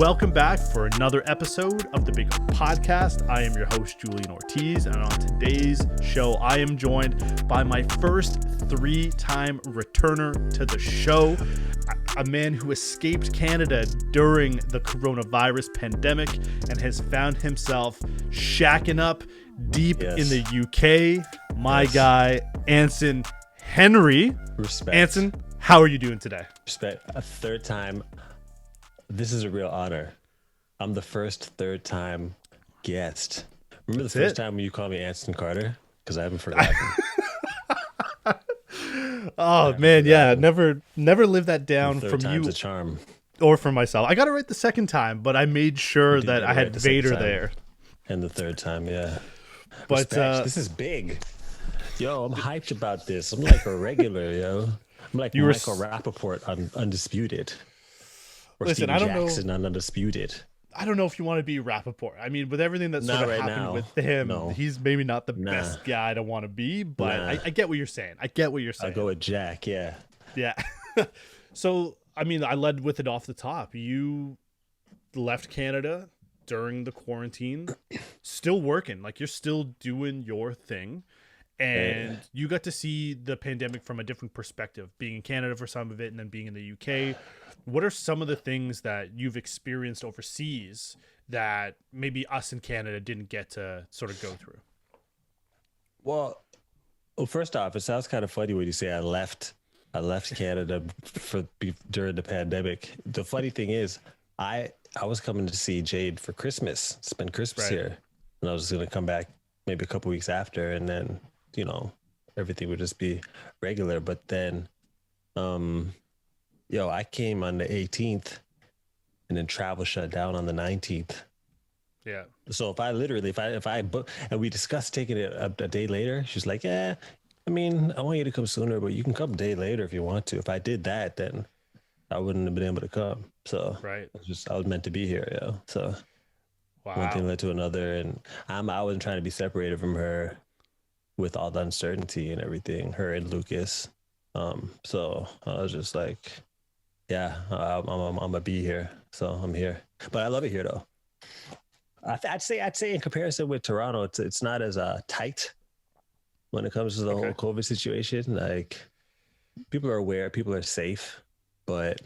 Welcome back for another episode of the Big Hook Podcast. I am your host, Julian Ortiz, and on today's show, I am joined by my first three-time returner to the show, a man who escaped Canada during the coronavirus pandemic and has found himself shacking up deep in the UK. My guy, Anson Henry. Respect. Anson, how are you doing today? Respect. A third time. This is a real honor. I'm the first third time guest. Remember the first time when you called me Anson Carter? Because I haven't forgotten. Oh man, yeah. Never lived that down from you a charm. Or from myself. I got it right the second time, but I made sure that I had Vader there. And the third time, yeah. But this is big. Yo, I'm hyped about this. I'm like a regular, yo. I'm like Michael Rappaport on Undisputed. Or listen, Steve I don't Jackson know. on Undisputed. I don't know if you want to be Rappaport. I mean, with everything that sort of happened with him, he's maybe not the best guy to want to be, but I get what you're saying. I go with Jack, yeah. Yeah. So, I mean, I led with it off the top. You left Canada during the quarantine, still working. Like, you're still doing your thing. And you got to see the pandemic from a different perspective, being in Canada for some of it and then being in the UK. What are some of the things that you've experienced overseas that maybe us in Canada didn't get to sort of go through? Well, first off, it sounds kind of funny when you say I left Canada during the pandemic. The funny thing is, I was coming to see Jade for Christmas, spend Christmas here, and I was going to come back maybe a couple weeks after, and then everything would just be regular. But then, I came on the 18th, and then travel shut down on the 19th. Yeah. So if I book, and we discussed taking it a day later, she's like, yeah, I mean, I want you to come sooner, but you can come a day later if you want to. If I did that, then I wouldn't have been able to come. So I was meant to be here, yeah. So one thing led to another, and I wasn't trying to be separated from her with all the uncertainty and everything, her and Lucas. So I was just like, yeah, I'm gonna be here. So I'm here, but I love it here though. I'd say in comparison with Toronto, it's not as tight when it comes to the whole COVID situation. Like, people are aware, people are safe, but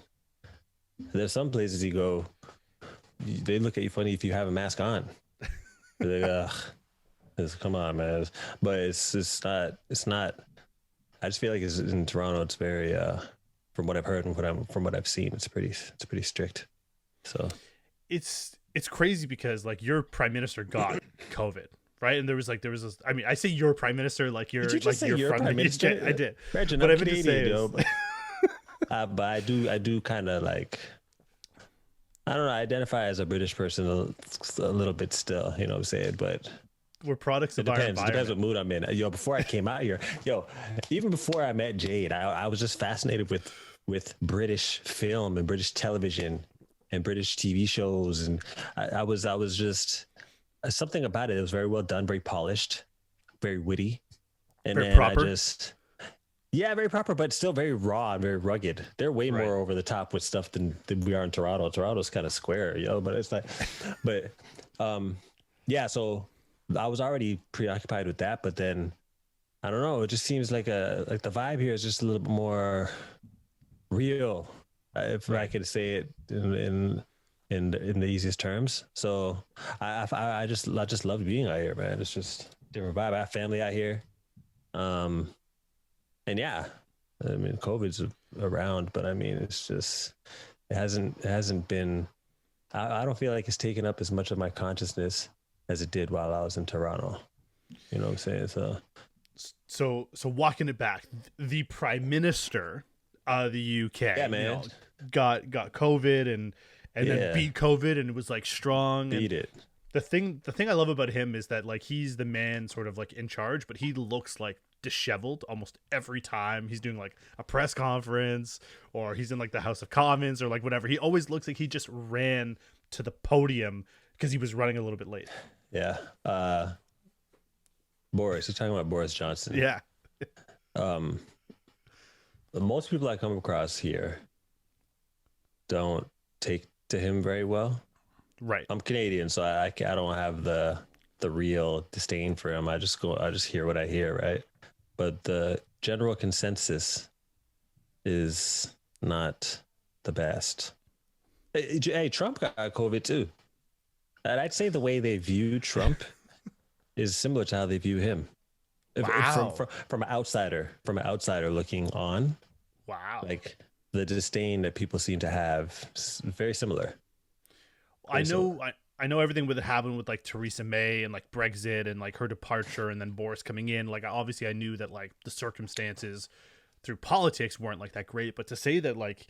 there's some places you go, they look at you funny if you have a mask on. They're like, come on, man. But it's not. I just feel like in Toronto, it's very, from what I've heard and from what I've seen, it's pretty strict. So it's crazy because like your prime minister got COVID, right? And there was this. I mean, I say your prime minister like you're like your prime minister. I did. Imagine, what I meant to say is, but I do kind of like, I don't know, I identify as a British person a little bit still, you know what I'm saying? But we're products of our environment. It depends what mood I'm in. Before I came out here, even before I met Jade, I was just fascinated with British film and British television and British TV shows. And I was just, something about it. It was very well done, very polished, very witty. And very then proper. Very proper, but still very raw and very rugged. They're way more over the top with stuff than we are in Toronto. Toronto's kind of square, but it's like, so I was already preoccupied with that, but then I don't know. It just seems like the vibe here is just a little bit more real, if I could say it in the easiest terms. So I just love being out here, man. It's just different vibe. I have family out here, and I mean, COVID's around, but I mean, it's just it hasn't been. I don't feel like it's taken up as much of my consciousness as it did while I was in Toronto. You know what I'm saying? So walking it back, the prime minister of the UK, got COVID and then beat COVID and it was like strong. Beat it. The thing I love about him is that like he's the man sort of like in charge, but he looks like disheveled almost every time he's doing like a press conference or he's in like the House of Commons or like whatever. He always looks like he just ran to the podium because he was running a little bit late. Yeah. Boris, you're talking about Boris Johnson. Yeah. Most people I come across here don't take to him very well. Right. I'm Canadian, so I don't have the real disdain for him. I just hear what I hear, right? But the general consensus is not the best. Hey, Trump got COVID too. And I'd say the way they view Trump is similar to how they view him. If Wow. from an outsider looking on, Wow. like the disdain that people seem to have is very similar. I Very similar. know I know everything with it happened with like Theresa May and like Brexit and like her departure and then Boris coming in. Like obviously I knew that like the circumstances through politics weren't like that great, but to say that like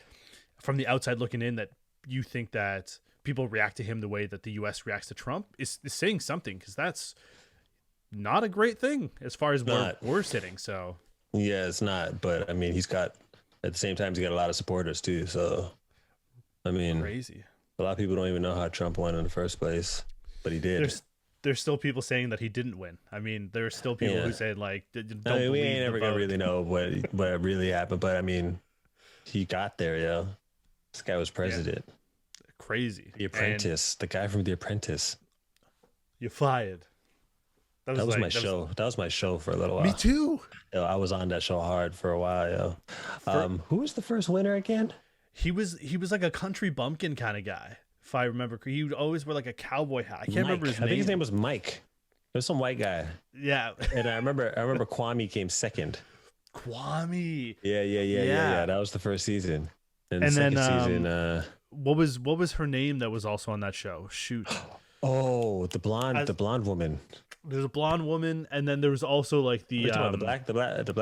from the outside looking in that you think that people react to him the way that the US reacts to Trump is saying something, because that's not a great thing as far as where Not. we're sitting. So Yeah, it's not. But I mean, he's got at the same time he's got a lot of supporters too. So I mean, crazy. a lot of people don't even know how Trump won in the first place, but he did. There's still people saying that he didn't win. I mean, there's still people who Yeah. say like don't I mean, we believe ain't the ever gonna vote. really know what really happened, but I mean, he got there, yo. This guy was Yeah, president. crazy. The And Apprentice, the guy from The Apprentice. you fired. That That was was my like show. That was my show for a little me while. too. Yo, I was on that show hard for a while, yo. For, Who was the first winner again? he was like a country bumpkin kind of guy. If I remember, he would always wear like a cowboy hat. I can't remember his I name. think his name was Mike. There's some white guy, Yeah, and I remember Kwame came second. Kwame. Yeah. That was the first season, and the And then second season. what was her name that was also on that show? Shoot, Oh, the blonde woman. there's a blonde woman, and then there was also like What are you talking about the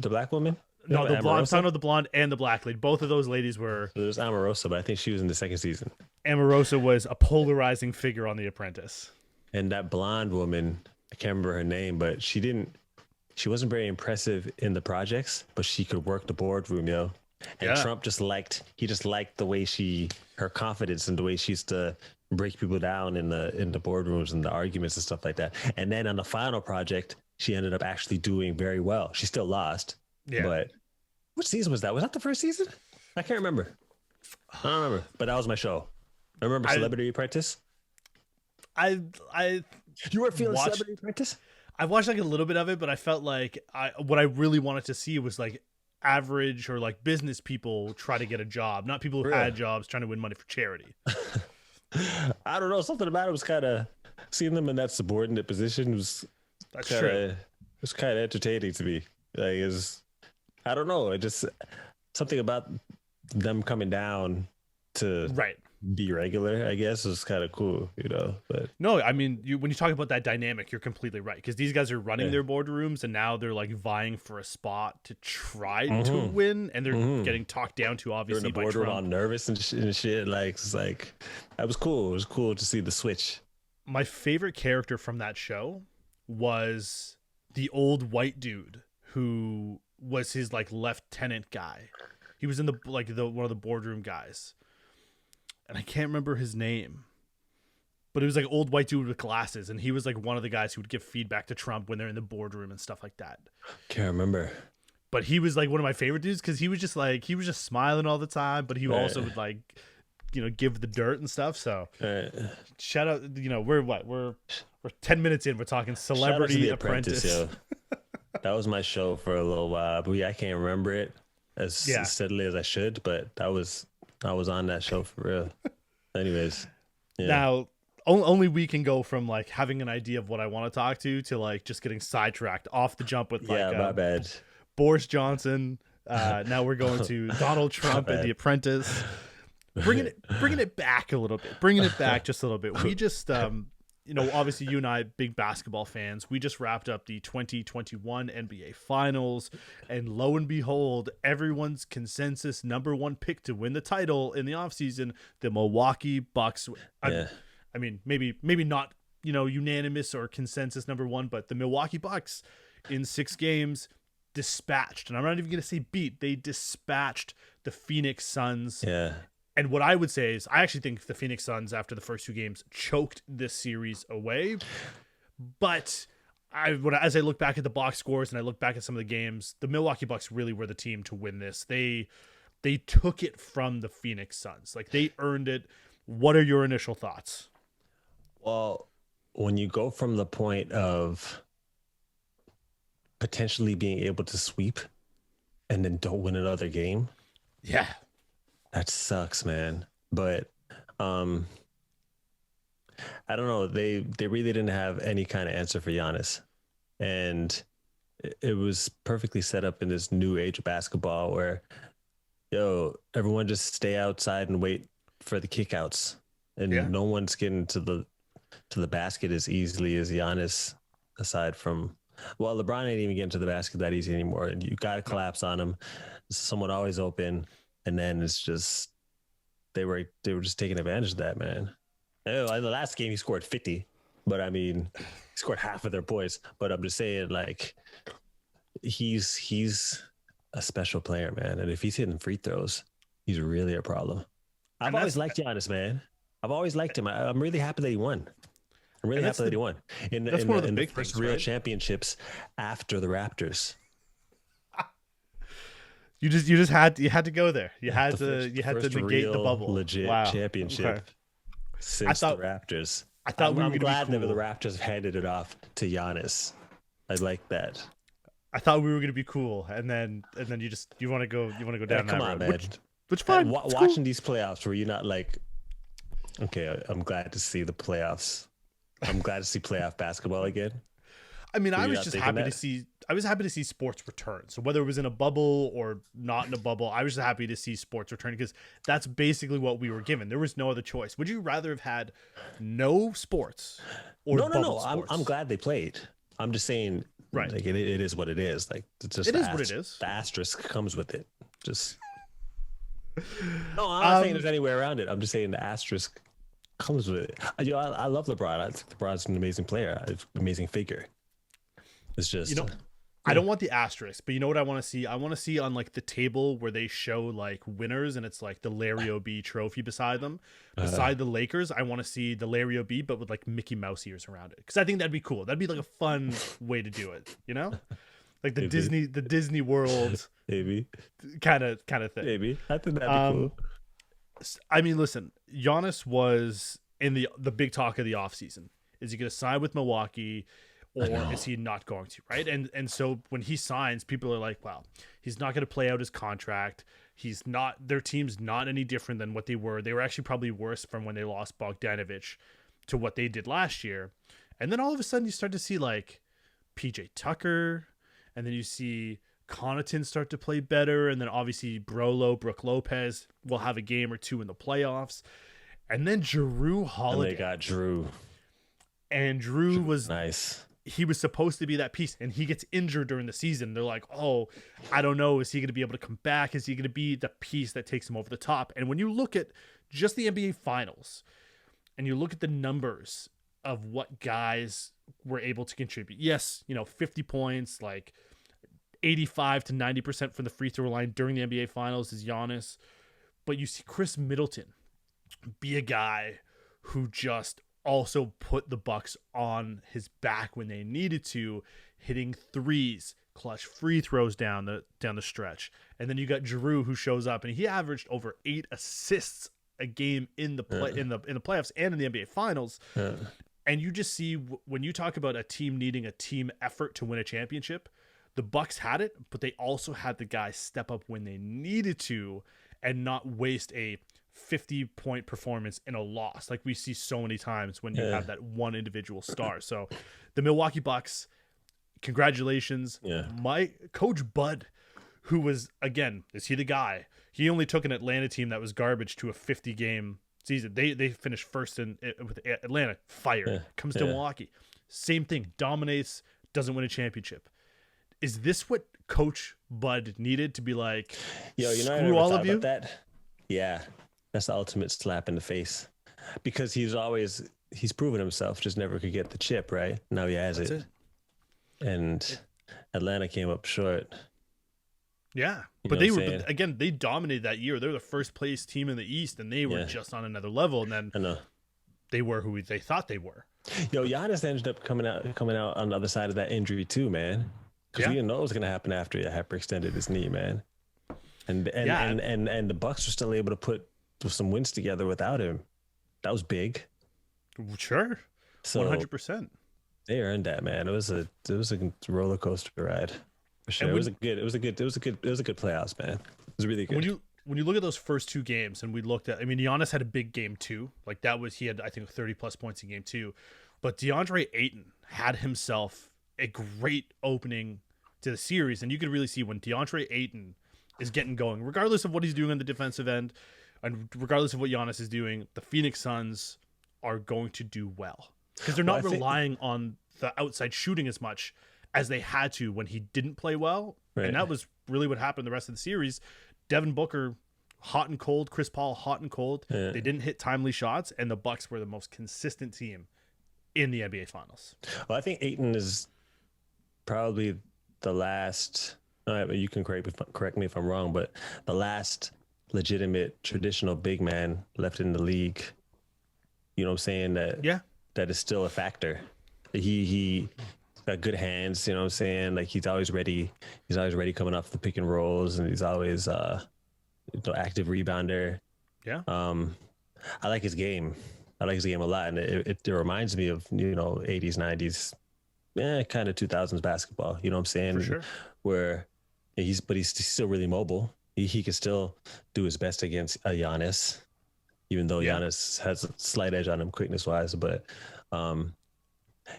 black woman. no, the blonde. I'm Amorosa? talking about the blonde and the black lady. Both of those ladies were. It was Amorosa, but I think she was in the second season. Amorosa was a polarizing figure on The Apprentice. And that blonde woman, I can't remember her name, but she wasn't very impressive in the projects, but she could work the boardroom, yo. And Yeah. Trump just liked the way her confidence and the way she used to break people down in the boardrooms and the arguments and stuff like that. And then on the final project, she ended up actually doing very well. She still lost, Yeah. but what season was that? Was that the first season? I can't remember. I don't remember, but that was my show. I remember Celebrity Apprentice. I You were feeling watched- Celebrity Apprentice? I watched like a little bit of it, but I felt like what I really wanted to see was like average or like business people try to get a job, not people who Really? had jobs trying to win money for charity. I don't know. Something about it was kind of seeing them in that subordinate position That's kinda, true. it was kind of entertaining to me. Like, I don't know. It just something about them coming down to Right. be regular, I guess, was kind of cool, you know. But No, I mean, when you talk about that dynamic, you're completely right, because these guys are running Yeah. their boardrooms and now they're like vying for a spot to try to Mhm. win, and they're Mhm. getting talked down to they're in obviously the by boardroom Trump. all nervous and shit. Like, it's like that was cool. It was cool to see the switch. My favorite character from that show was the old white dude who was his like lieutenant guy. He was in the one of the boardroom guys, and I can't remember his name, but it was like old white dude with glasses, and he was like one of the guys who would give feedback to Trump when they're in the boardroom and stuff like that. Can't remember. But he was like one of my favorite dudes because he was just smiling all the time, but he also would like give the dirt and stuff. So shout out, we're 10 minutes in, we're talking Shout out to Celebrity The Apprentice. yo. That was my show for a little while, but yeah, I can't remember it as steadily as I should. But I was on that show for real. Anyways, yeah. Now, only we can go from like having an idea of what I want to talk to like just getting sidetracked off the jump with like my bad. Boris Johnson. Now we're going to Donald Trump and bad. The Apprentice. Bringing it back a little bit. Bringing it back just a little bit. We just obviously you and I big basketball fans. We just wrapped up the 2021 NBA Finals, and lo and behold, everyone's consensus number one pick to win the title in the offseason, the Milwaukee Bucks. Yeah. I mean, maybe not, unanimous or consensus number one, but the Milwaukee Bucks in 6 games dispatched, and I'm not even going to say beat, they dispatched the Phoenix Suns. Yeah. And what I would say is I actually think the Phoenix Suns, after the first 2 games, choked this series away. But as I look back at the box scores and I look back at some of the games, the Milwaukee Bucks really were the team to win this. They took it from the Phoenix Suns. Like, they earned it. What are your initial thoughts? Well, when you go from the point of potentially being able to sweep and then don't win another game, Yeah. that sucks, man. But I don't know. They really didn't have any kind of answer for Giannis, and it was perfectly set up in this new age of basketball where, everyone just stay outside and wait for the kickouts, Yeah. and no one's getting to the basket as easily as Giannis. Aside from, well, LeBron ain't even getting to the basket that easy anymore, and you got to collapse on him. Someone always open, and then it's just they were just taking advantage of that, man. In the last game, he scored 50, but I mean, he scored half of their points. But I'm just saying, like, he's a special player, man. And if he's hitting free throws, he's really a problem. I've always liked Giannis, man. I've always liked him. I'm really happy that he won. I'm really happy that he won That's one of the big first things, real right? championships after the Raptors. You just had to go there. You had to First negate the bubble. Legit Wow. championship. Okay. Since the Raptors. I thought we were I'm going to glad be cool. that the Raptors handed it off to Giannis. I like that. I thought we were going to be cool, and then you want to go down Come that on, road, man. which fine. Watching these playoffs, were you not like, okay, I'm glad to see the playoffs. I'm glad to see playoff basketball again. I mean, Were I you was not just thinking happy that? to see. I was happy to see sports return. So whether it was in a bubble or not in a bubble, I was just happy to see sports return because that's basically what we were given. There was no other choice. Would you rather have had no sports or No. bubble sports? I'm glad they played. I'm just saying, Right. like, it is what it is. Like, it's just It is what it is. The asterisk comes with it. Just no, I'm not saying there's any way around it. I'm just saying the asterisk comes with it. I love LeBron. I think LeBron's an amazing player, amazing figure. It's just, I don't want the asterisk, but you know what I want to see? I want to see on like the table where they show like winners and it's like the Larry O'B trophy beside them. Beside the Lakers, I want to see the Larry O'B, but with like Mickey Mouse ears around it. Because I think that'd be cool. That'd be like a fun way to do it, you know? Like the Disney World maybe kind of thing. Maybe. I think that'd be cool. I mean, listen, Giannis was in the big talk of the offseason. Is he going to sign with Milwaukee? Or is he not going to, right? And so when he signs, people are like, wow, he's not going to play out his contract. Their team's not any different than what they were. They were actually probably worse from when they lost Bogdanovich to what they did last year. And then all of a sudden you start to see like PJ Tucker, and then you see Connaughton start to play better. And then obviously Brook Lopez will have a game or two in the playoffs. And then Jrue Holiday. And they got Jrue. And Jrue was nice. He was supposed to be that piece, and he gets injured during the season. They're like, oh, I don't know. Is he going to be able to come back? Is he going to be the piece that takes him over the top? And when you look at just the NBA Finals and you look at the numbers of what guys were able to contribute, yes, 50 points, like 85 to 90% from the free throw line during the NBA Finals is Giannis. But you see Chris Middleton be a guy who just also put the Bucks on his back when they needed to, hitting threes, clutch free throws down the stretch. And then you got Jrue who shows up and he averaged over 8 assists a game in the playoffs and in the NBA Finals. Yeah. And you just see when you talk about a team needing a team effort to win a championship, the Bucks had it, but they also had the guys step up when they needed to and not waste a 50-point performance in a loss like we see so many times when you have that one individual star. So the Milwaukee Bucks, congratulations. My coach Bud, who was, again, is he the guy? He only took an Atlanta team that was garbage to a 50-game season. They finished first with Atlanta, fired. Comes to Milwaukee, same thing, dominates, doesn't win a championship. Is this what Coach Bud needed to be like, screw all of you? That? Yeah. That's the ultimate slap in the face, because he's proven himself, just never could get the chip, right? Now he has it. And Atlanta came up short. Yeah, but they dominated that year. They were the first place team in the East, and they were just on another level. And then they were who they thought they were. Giannis ended up coming out on the other side of that injury too, man. Because we didn't know it was going to happen after he hyperextended his knee, man. And the Bucks were still able to put some wins together without him. That was big. Sure, So 100%. they earned that, man. It was a roller coaster ride for sure. And It was a good playoffs, man. It was really when good. you look at those first two games, and we looked at, I mean, Giannis had a big game too. Like that was, he had, I think, 30 plus points in game two, but DeAndre Ayton had himself a great opening to the series, and you could really see when DeAndre Ayton is getting going, regardless of what he's doing on the defensive end, and regardless of what Giannis is doing, the Phoenix Suns are going to do well because they're Well, I not think relying on the outside shooting as much as they had to when he didn't play well. And right. that was really what happened the rest of the series. Devin Booker, hot and cold. Chris Paul, hot and cold. Yeah. They didn't hit timely shots, and the Bucks were the most consistent team in the NBA Finals. Well, I think Aiton is probably the last. You can correct me if I'm wrong, but the last legitimate traditional big man left in the league. You know what I'm saying? Yeah, That is still a factor. He got good hands. You know what I'm saying? Like he's always ready. He's always ready coming off the pick and rolls, and he's always active rebounder. yeah, I like his game. I like his game a lot, and it reminds me of 80s, 90s, kind of 2000s basketball. You know what I'm saying? for sure. Where he's still really mobile. He can still do his best against a Giannis, even though Yeah. Giannis has a slight edge on him quickness wise. But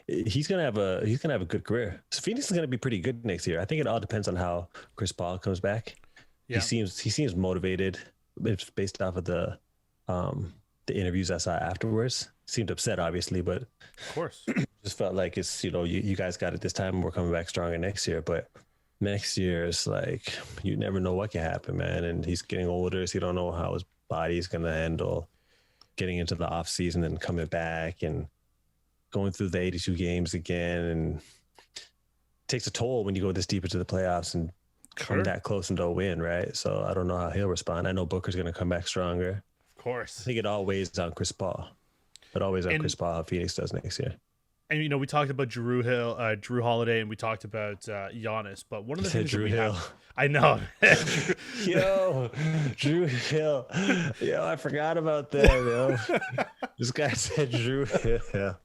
he's gonna have a good career. So Phoenix is gonna be pretty good next year. I think it all depends on how Chris Paul comes back. Yeah, He seems motivated. It's based off of the interviews I saw afterwards. Seemed upset, obviously, but of course. just felt like it's you guys got it this time and we're coming back stronger next year. But next year is like you never know what can happen, man. And he's getting older, so you don't know how his body's gonna handle getting into the off season and coming back and going through the 82 games again. And it takes a toll when you go this deep into the playoffs and come Sure. that close and don't win, right? So I don't know how he'll respond. I know Booker's gonna come back stronger. Of I course. think it all weighs on Chris Paul. It always on And Chris Paul how Phoenix does next year. we talked about Drew Holiday, and we talked about Giannis. But one of the Said things that Drew we Hill. have, I know, Yo, Drew Hill. Yo, I forgot about that, yo. This guy said Drew Hill.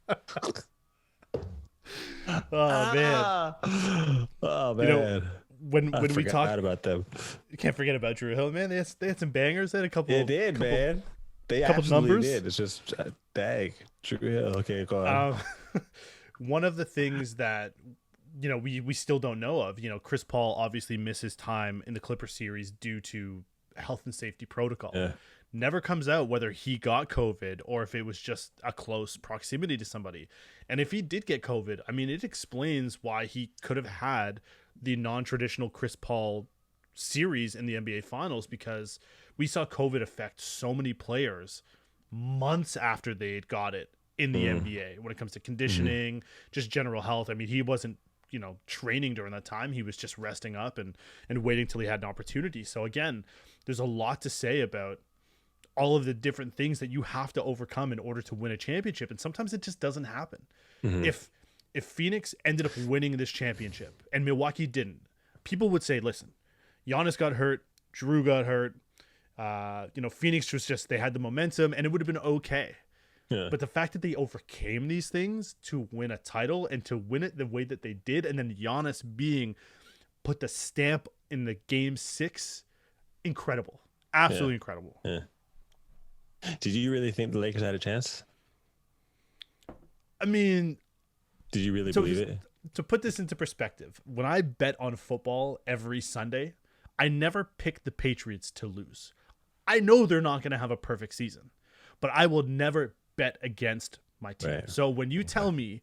oh man, Oh you know, man. when I we forgot talked, about them. you can't forget about Drew Hill, man. They had some bangers. They had a couple. It did, couple, man. They couple absolutely numbers. did. It's just dang. Drew Hill. Okay, go on. One of the things that we still don't know of. Chris Paul obviously misses time in the Clipper series due to health and safety protocol. Yeah. Never comes out whether he got COVID or if it was just a close proximity to somebody. And if he did get COVID, I mean, it explains why he could have had the non-traditional Chris Paul series in the NBA Finals, because we saw COVID affect so many players months after they had got it in the NBA when it comes to conditioning, just general health. I mean, he wasn't, training during that time. He was just resting up and waiting till he had an opportunity. So again, there's a lot to say about all of the different things that you have to overcome in order to win a championship. And sometimes it just doesn't happen. If Phoenix ended up winning this championship and Milwaukee didn't, people would say, listen, Giannis got hurt, Drew got hurt, Phoenix was just, they had the momentum and it would have been okay. Yeah. But the fact that they overcame these things to win a title and to win it the way that they did, and then Giannis put the stamp in the game 6, incredible. Absolutely incredible. Yeah. Did you really think the Lakers had a chance? I mean, Did you really believe it? to put this into perspective, when I bet on football every Sunday, I never pick the Patriots to lose. I know they're not going to have a perfect season, but I will never bet against my team. Right. So when you tell me,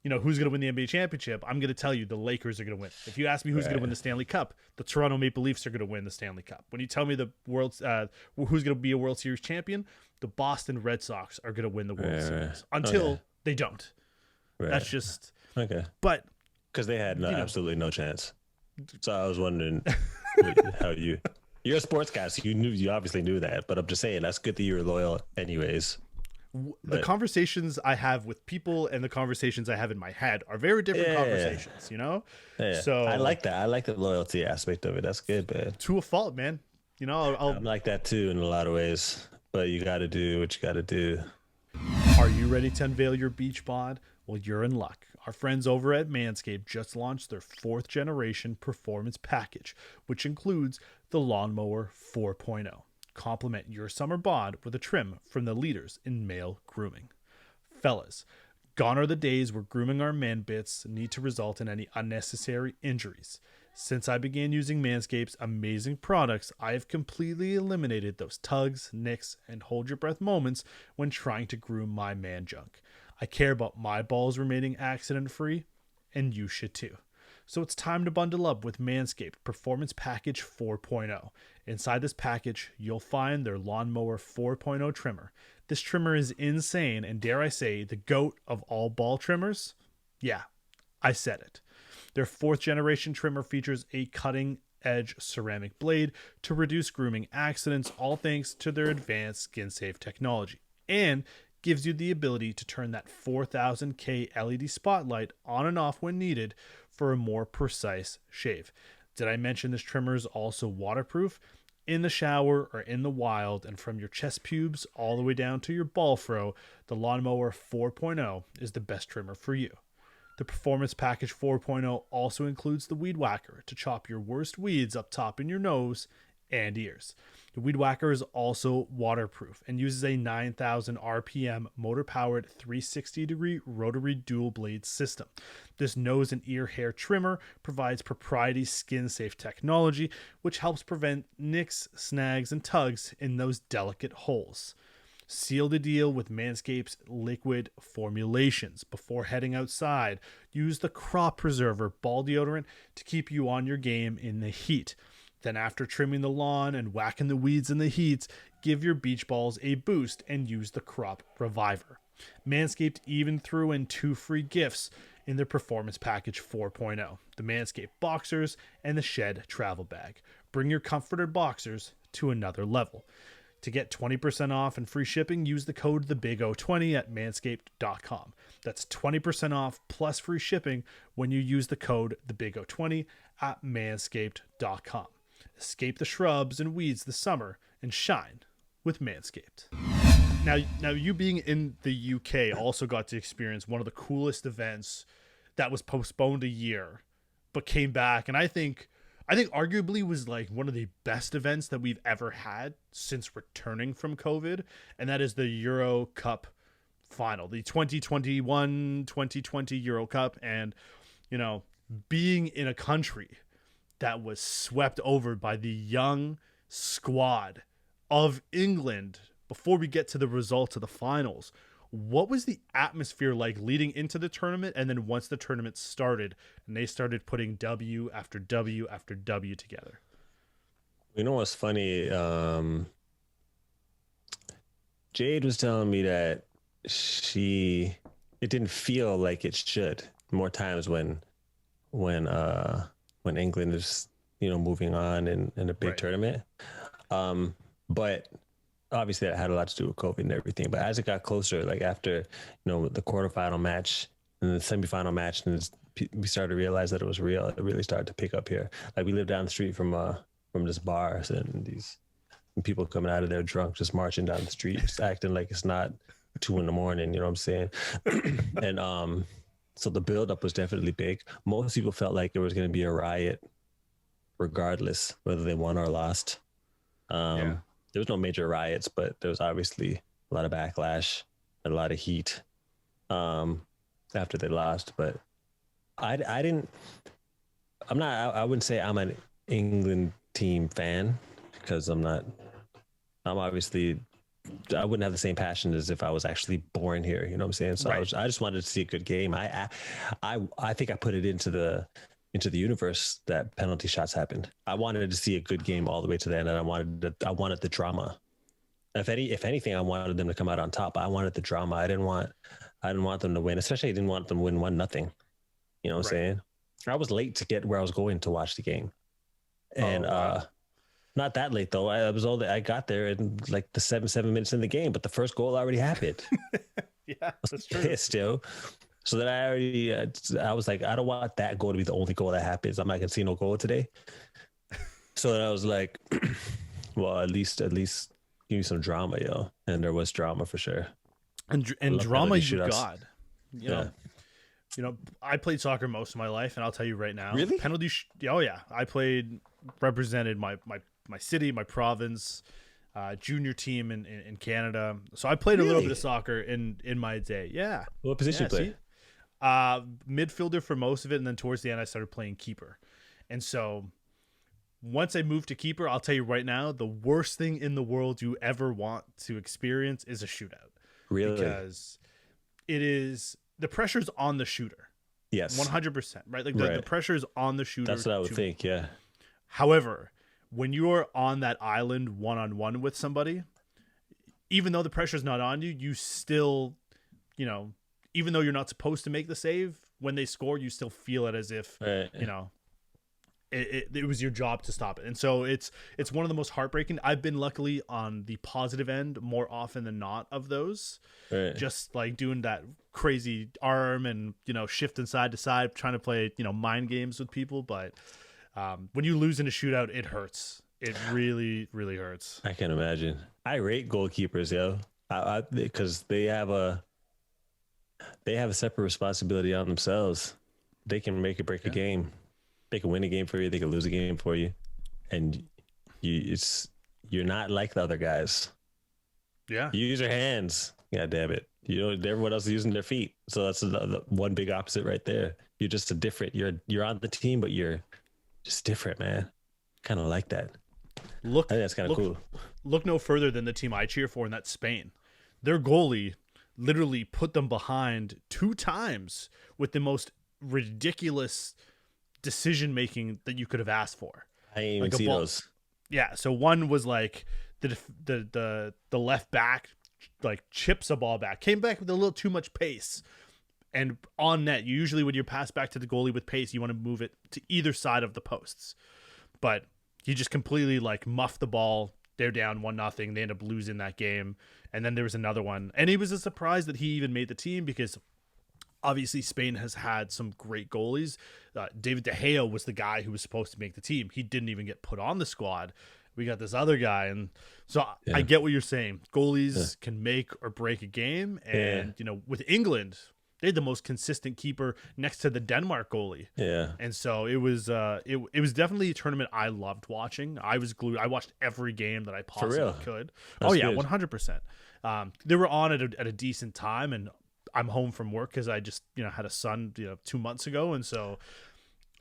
who's going to win the NBA championship, I'm going to tell you the Lakers are going to win. If you ask me who's going to win the Stanley Cup, the Toronto Maple Leafs are going to win the Stanley Cup. When you tell me the who's going to be a World Series champion, the Boston Red Sox are going to win the World Series until they don't. Right. That's just Okay. But Because they had absolutely no chance. So I was wondering how you're a sports guy, so you obviously knew that. But I'm just saying that's good that you were loyal, anyways. the conversations I have with people and the conversations I have in my head are very different conversations, Yeah. So I like that. I like the loyalty aspect of it. That's good, man. to a fault, man. I'm like that too in a lot of ways. but you got to do what you got to do. Are you ready to unveil your beach bod? Well, you're in luck. Our friends over at Manscaped just launched their 4th generation performance package, which includes the Lawnmower 4.0. Complement your summer bod with a trim from the leaders in male grooming. Fellas, gone are the days where grooming our man bits need to result in any unnecessary injuries. Since I began using Manscaped's amazing products, I have completely eliminated those tugs, nicks, and hold your breath moments when trying to groom my man junk. I care about my balls remaining accident free, and you should too. So it's time to bundle up with Manscaped Performance Package 4.0. Inside this package, you'll find their Lawnmower 4.0 trimmer. This trimmer is insane and, dare I say, the GOAT of all ball trimmers? Yeah, I said it. Their 4th generation trimmer features a cutting edge ceramic blade to reduce grooming accidents, all thanks to their advanced skin safe technology, and gives you the ability to turn that 4000K LED spotlight on and off when needed for a more precise shave. Did I mention this trimmer is also waterproof? In the shower or in the wild, and from your chest pubes all the way down to your ball fro, the Lawnmower 4.0 is the best trimmer for you. The Performance Package 4.0 also includes the Weed Whacker to chop your worst weeds up top in your nose and ears. The Weed Whacker is also waterproof and uses a 9,000 RPM motor-powered 360-degree rotary dual blade system. This nose and ear hair trimmer provides proprietary skin-safe technology, which helps prevent nicks, snags, and tugs in those delicate holes. Seal the deal with Manscaped's liquid formulations. Before heading outside, use the Crop Preserver ball deodorant to keep you on your game in the heat. Then after trimming the lawn and whacking the weeds in the heat, give your beach balls a boost and use the Crop Reviver. Manscaped even threw in 2 free gifts in their Performance Package 4.0, the Manscaped Boxers and the Shed Travel Bag. Bring your comforter boxers to another level. To get 20% off and free shipping, use the code TheBigO20 at manscaped.com. That's 20% off plus free shipping when you use the code TheBigO20 at manscaped.com. Escape the shrubs and weeds this summer and shine with Manscaped. Now you being in the UK also got to experience one of the coolest events that was postponed a year but came back, and I think arguably was like one of the best events that we've ever had since returning from COVID, and that is the Euro Cup final, the 2021-2020 Euro Cup. And, you know, being in a country that was swept over by the young squad of England before we get to the results of the finals, what was the atmosphere like leading into the tournament, and then once the tournament started and they started putting W after W after W together? You know what's funny? Jade was telling me that it didn't feel like it should more times when England is, you know, moving on in a big tournament. But obviously that had a lot to do with COVID and everything. But as it got closer, like after, you know, the quarterfinal match and the semifinal match, and we started to realize that it was real. It really started to pick up here. Like we live down the street from this bar, and these people coming out of there drunk, just marching down the street, just acting like it's not 2 a.m. You know what I'm saying? And so the buildup was definitely big. Most people felt like there was going to be a riot, regardless whether they won or lost. There was no major riots, but there was obviously a lot of backlash and a lot of heat after they lost. But I wouldn't say I'm an England team fan, because I'm not. I'm obviously, I wouldn't have the same passion as if I was actually born here. You know what I'm saying? So I just wanted to see a good game. I think I put it into the universe that penalty shots happened. I wanted to see a good game all the way to the end, and I wanted the drama. If anything, I wanted them to come out on top. I wanted the drama. I didn't want them to win, especially I didn't want them to win 1-0. You know what I'm saying? I was late to get where I was going to watch the game. And not that late though. I got there in like the 7 minutes in the game, but the first goal already happened. Yeah, that's true. Pissed, yo. So then I was like, I don't want that goal to be the only goal that happens. I'm not gonna see no goal today. So then I was like, well, at least give you some drama, yo. And there was drama for sure. I And love drama penalty you shootouts. got. You Yeah. know, I played soccer most of my life, and I'll tell you right now, Really? oh yeah, I played, represented my city, my province, junior team in Canada. So I played a little bit of Really? soccer in my day. Yeah, What position yeah. you play? See, midfielder for most of it, and then towards the end, I started playing keeper. And so once I moved to keeper, I'll tell you right now, the worst thing in the world you ever want to experience is a shootout, Really? because it is the pressure's on the shooter. Yes. 100%, right? Like the Right. pressure is on the That's shooter what I would to. think. Yeah. However, when you're on that island one on one with somebody, even though the pressure's not on you, you still, you know, even though you're not supposed to make the save, when they score, you still feel it as if, Right. you know, it was your job to stop it. And so it's one of the most heartbreaking. I've been luckily on the positive end more often than not of those, Right. just like doing that crazy arm and shifting side to side, trying to play mind games with people. But when you lose in a shootout, it hurts. It really, really hurts. I can imagine. I rate goalkeepers, yo. Because they have a separate responsibility on themselves. They can make or break a Yeah. game. They can win a game for you. They can lose a game for you, and you're not like the other guys. Yeah. You use your hands. God damn it. Everyone else is using their feet. So that's the one big opposite right there. You're just a different. You're on the team, but you're just different, man. Kind of like that. Look, I think that's kind of cool. look no further than the team I cheer for, and that's Spain. Their goalie literally put them behind 2 times with the most ridiculous decision making that you could have asked for. I ain't even Like a see ball. those. Yeah, so one was like the left back like chips a ball back, came back with a little too much pace, and on net. Usually, when you pass back to the goalie with pace, you want to move it to either side of the posts, but he just completely like muffed the ball. They're down 1-0. They end up losing that game, and then there was another one, and it was a surprise that he even made the team because obviously Spain has had some great goalies. David De Gea was the guy who was supposed to make the team. He didn't even get put on the squad. We got this other guy, and so Yeah. I get what you're saying. Goalies can make or break a game, and with England, they had the most consistent keeper next to the Denmark goalie. Yeah. And so it was it was definitely a tournament I loved watching. I was glued. I watched every game that I possibly real? could. That's Oh yeah, good. 100%. They were on at a decent time, and I'm home from work because I just had a son 2 months ago, and so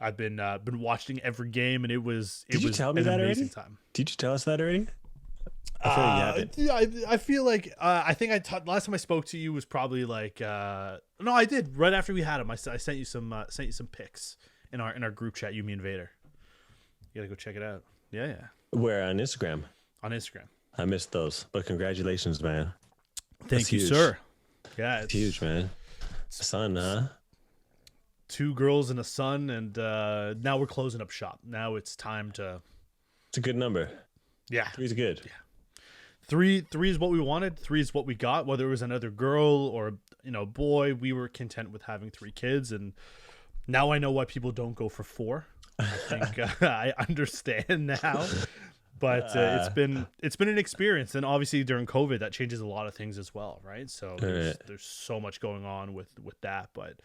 I've been watching every game, and it was Did you was tell me an that amazing already? time. Did you tell us that already? I feel like you haven't. Yeah, I feel like I think last time I spoke to you was probably like no, I did right after we had him. I sent you some pics in our group chat. You, me, and Vader. You gotta go check it out. Yeah, Where on Instagram? on Instagram. I missed those, but congratulations, man. Thank you, huge. sir. Yeah, It's huge, man. Son, huh? 2 girls and a son, and now we're closing up shop. Now it's time to It's a good number. yeah. Three's good. Three is what we wanted. 3 is what we got. Whether it was another girl or boy, we were content with having 3 kids, and now I know why people don't go for 4. I think I understand now. But it's been an experience, and obviously during COVID that changes a lot of things as well, right? So there's so much going on with that. But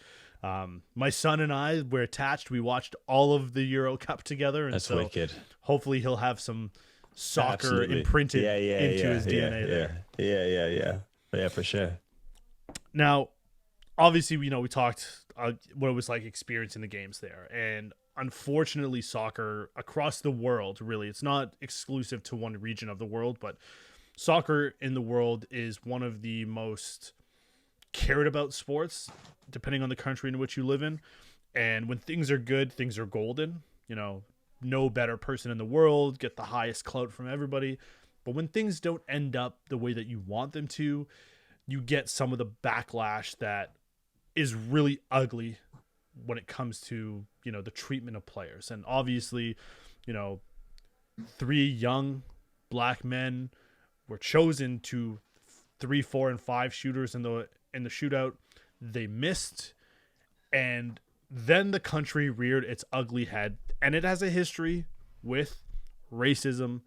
my son and I were attached. We watched all of the Euro Cup together, and That's so wicked. hopefully he'll have some soccer Absolutely. imprinted into his DNA there. Yeah, for sure. Now, obviously, we talked what it was like experiencing the games there, and unfortunately, soccer across the world, really, it's not exclusive to one region of the world, but soccer in the world is one of the most cared about sports, depending on the country in which you live in. And when things are good, things are golden. No better person in the world, get the highest clout from everybody. But when things don't end up the way that you want them to, you get some of the backlash that is really ugly when it comes to the treatment of players. And obviously 3 young black men were chosen to 3, 4, and 5 shooters in the shootout. They missed, and then the country reared its ugly head, and it has a history with racism.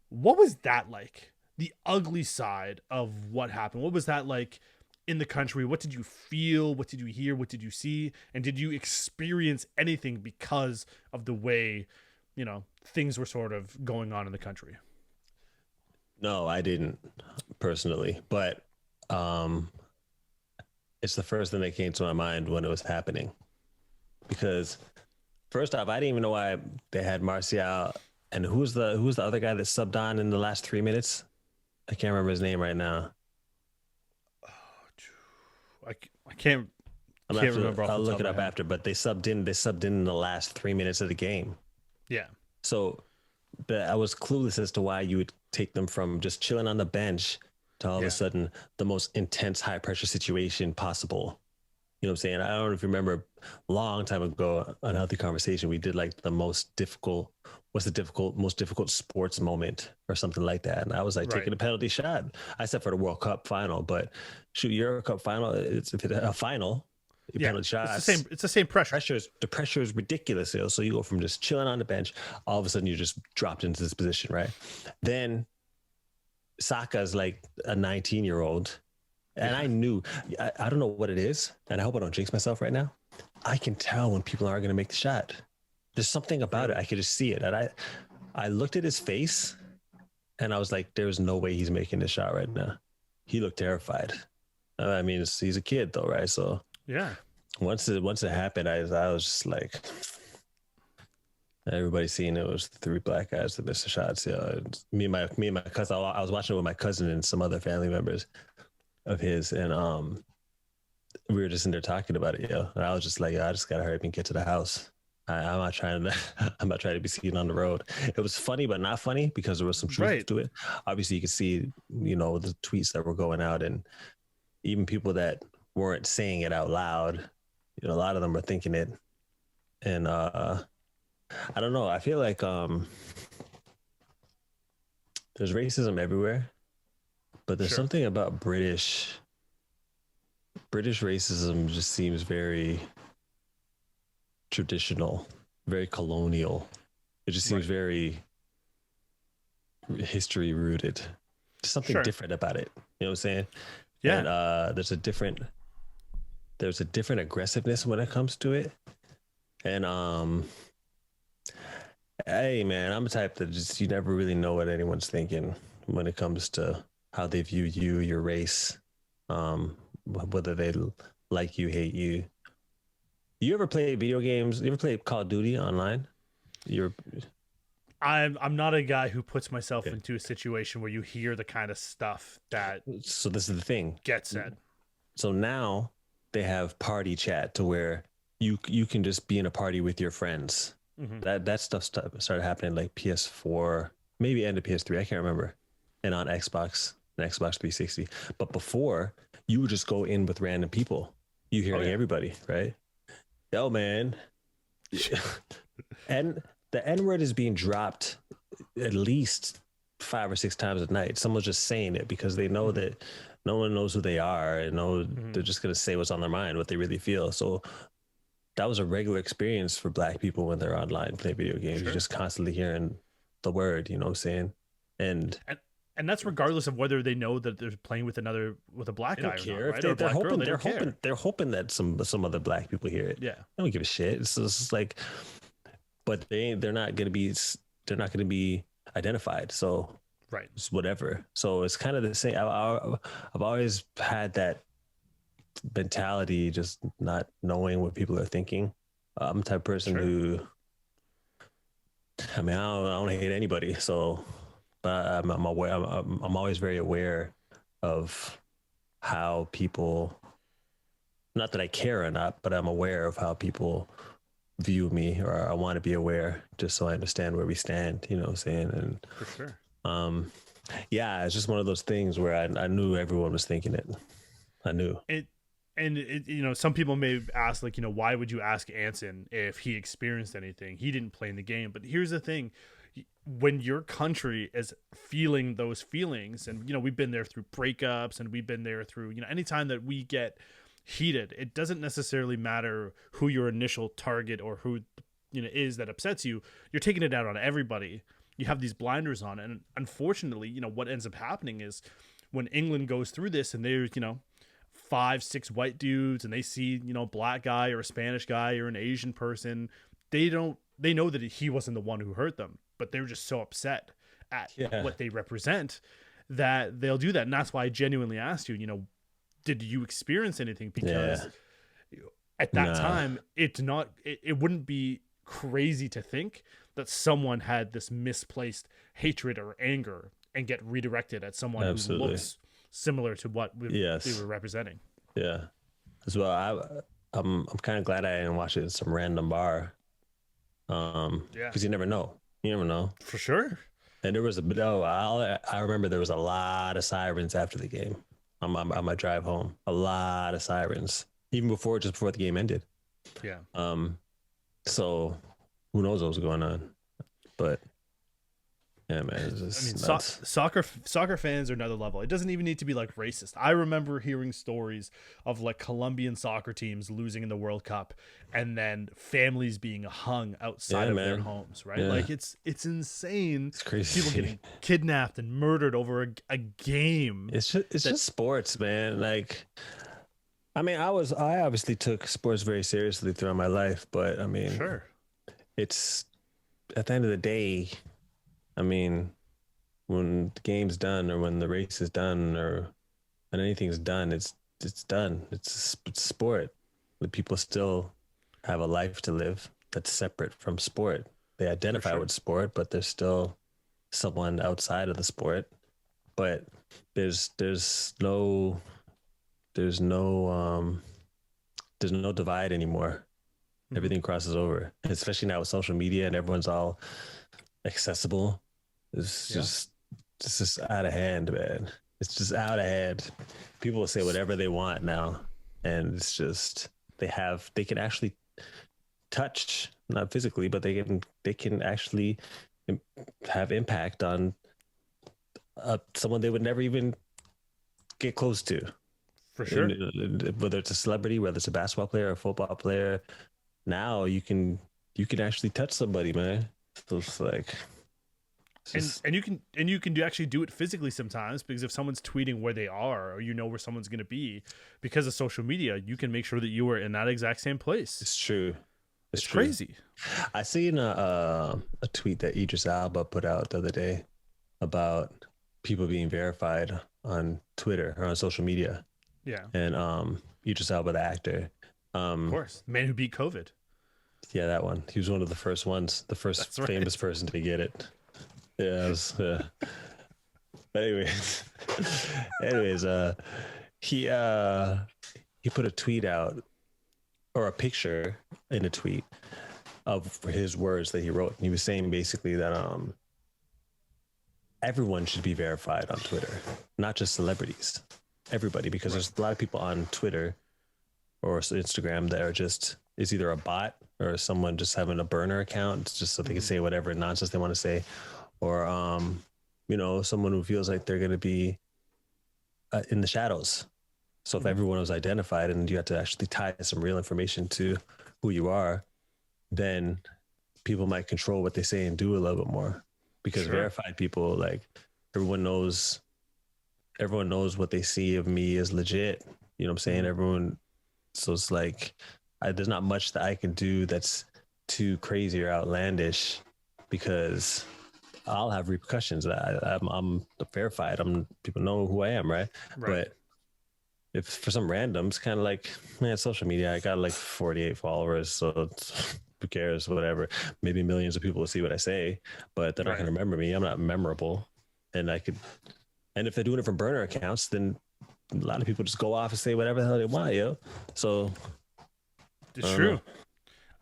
What was that like? the ugly side of what happened. What was that like in the country? What did you feel? What did you hear? What did you see? And did you experience anything because of the way, things were sort of going on in the country? No, I didn't personally, but um, it's the first thing that came to my mind when it was happening. Because first off, I didn't even know why they had Martial and who's the other guy that subbed on in the last 3 minutes? I can't remember his name right now. I, I can't remember off I'll the top look of it my up head. after, but they subbed in. They subbed in the last 3 minutes of the game. Yeah. So I was clueless as to why you would take them from just chilling on the bench to all of Yeah. a sudden the most intense high pressure situation possible. You know what I'm saying? I don't know if you remember a long time ago, Unhealthy Conversation, we did like the most difficult, most difficult sports moment or something like that. And I was like Right. taking a penalty shot. I said for the World Cup final, but shoot, Euro Cup final, it's if it's a final, Yeah. penalty shots. It's the same pressure. The pressure is ridiculous. So you go from just chilling on the bench, all of a sudden you're just dropped into this position, right? Then Saka's like a 19-year-old. And I knew, I don't know what it is, and I hope I don't jinx myself right now. I can tell when people aren't going to make the shot. There's something about it. I could just see it. And I looked at his face, and I was like, there's no way he's making this shot right now. He looked terrified. I mean, he's a kid, though, right? So yeah. Once it happened, I was just like, everybody seeing it was the three black guys that missed the shots. Yeah, me and my cousin. I was watching it with my cousin and some other family members of his, and we were just in there talking about it. And I was just like, I just gotta hurry up and get to the house. I'm not trying to be seen on the road. It was funny, but not funny because there was some truth to it. Obviously, you could see, the tweets that were going out, and even people that weren't saying it out loud. A lot of them were thinking it, and I don't know. I feel like there's racism everywhere. But there's something about British racism just seems very traditional, very colonial. It just seems very history rooted. There's something different about it. You know what I'm saying? Yeah. And there's a different aggressiveness when it comes to it. And hey man, I'm the type that just you never really know what anyone's thinking when it comes to how they view you, your race, whether they like you, hate you. You ever play video games? You ever play Call of Duty online? I'm not a guy who puts myself into a situation where you hear the kind of stuff that. So this is the thing. Gets said. So now they have party chat to where you can just be in a party with your friends. Mm-hmm. That stuff started happening like PS4, maybe end of PS3. I can't remember. And on Xbox. Xbox 360. But before, you would just go in with random people. You hearing everybody, right? Yo, man. And the N-word is being dropped at least 5 or 6 times a night. Someone's just saying it because they know that no one knows who they are and they're just going to say what's on their mind, what they really feel. So that was a regular experience for black people when they're online playing video games. You're just constantly hearing the word, you know what I'm saying? And that's regardless of whether they know that they're playing with a black guy or not, right? They're hoping that some other black people hear it. Yeah, they don't give a shit. It's just like, but they're not gonna be identified. So it's whatever. So it's kind of the same. I've always had that mentality, just not knowing what people are thinking. I'm the type of person who, I mean, I don't hate anybody. So. But I'm aware. I'm always very aware of how people. Not that I care or not, but I'm aware of how people view me, or I want to be aware, just so I understand where we stand. You know what I'm saying? And for sure. Yeah, it's just one of those things where I knew everyone was thinking it. I knew it. And some people may ask, like, why would you ask Anson if he experienced anything? He didn't play in the game. But here's the thing. When your country is feeling those feelings, and we've been there through breakups, and we've been there through anytime that we get heated, it doesn't necessarily matter who your initial target or who is that upsets you. You're taking it out on everybody, you have these blinders on. And unfortunately, what ends up happening is when England goes through this and there's, 5-6 white dudes and they see, black guy or a Spanish guy or an Asian person, they know that he wasn't the one who hurt them, but they're just so upset at what they represent that they'll do that. And that's why I genuinely asked you, did you experience anything? Because at that time, it wouldn't be crazy to think that someone had this misplaced hatred or anger and get redirected at someone who looks similar to what we were representing. Yeah. As well, I'm kind of glad I didn't watch it in some random bar. Because you never know. For sure. And there was I remember there was a lot of sirens after the game on my drive home. A lot of sirens, even just before the game ended. Yeah. So who knows what was going on? But yeah, man. Soccer fans are another level. It doesn't even need to be like racist. I remember hearing stories of like Colombian soccer teams losing in the World Cup, and then families being hung outside of their homes. Right? Yeah. Like it's insane. It's crazy. People getting kidnapped and murdered over a game. It's just sports, man. Like, I mean, I obviously took sports very seriously throughout my life, but I mean, sure, it's at the end of the day. I mean, when the game's done or when the race is done or when anything's done, it's done. It's sport. The people still have a life to live that's separate from sport. They identify with sport, but there's still someone outside of the sport. But there's no divide anymore. Everything crosses over, especially now with social media and everyone's all accessible. It's just out of hand, man. It's just out of hand. People will say whatever they want now, and it's just they can actually touch, not physically, but they can actually have impact on someone they would never even get close to. For sure. Whether it's a celebrity, whether it's a basketball player or a football player, now you can actually touch somebody, man. So it's like. And you can actually do it physically sometimes, because if someone's tweeting where they are, or where someone's going to be, because of social media, you can make sure that you are in that exact same place. It's true. It's crazy. I seen a tweet that Idris Elba put out the other day about people being verified on Twitter or on social media. Yeah. And Idris Elba, the actor, of course, man who beat COVID. Yeah, that one. He was one of the first ones, the first famous person to get it. Yeah, it was, but anyways, he put a tweet out, or a picture in a tweet of his words that he wrote. And he was saying basically that everyone should be verified on Twitter, not just celebrities, everybody, because there's a lot of people on Twitter or Instagram that are it's either a bot or someone just having a burner account just so they can say whatever nonsense they want to say. Or, someone who feels like they're going to be in the shadows. So if everyone was identified and you had to actually tie some real information to who you are, then people might control what they say and do a little bit more. Because verified people, like, everyone knows what they see of me is legit. You know what I'm saying? So it's like, there's not much that I can do that's too crazy or outlandish, because I'll have repercussions. I'm verified. People know who I am, right? But if for some randoms, kind of like, man, social media, I got like 48 followers, so who cares? Whatever. Maybe millions of people will see what I say, but they're not going to remember me. I'm not memorable, and if they're doing it from burner accounts, then a lot of people just go off and say whatever the hell they want, yo. So it's true.